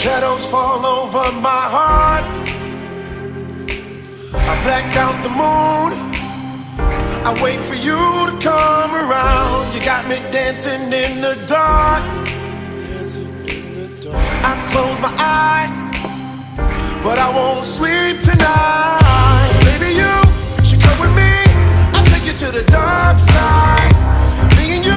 Shadows fall over my heart. I black out the moon. I wait for you to come around. You got me dancing in the dark. I close my eyes, but I won't sleep tonight. Baby, you should come with me. I'll take you to the dark.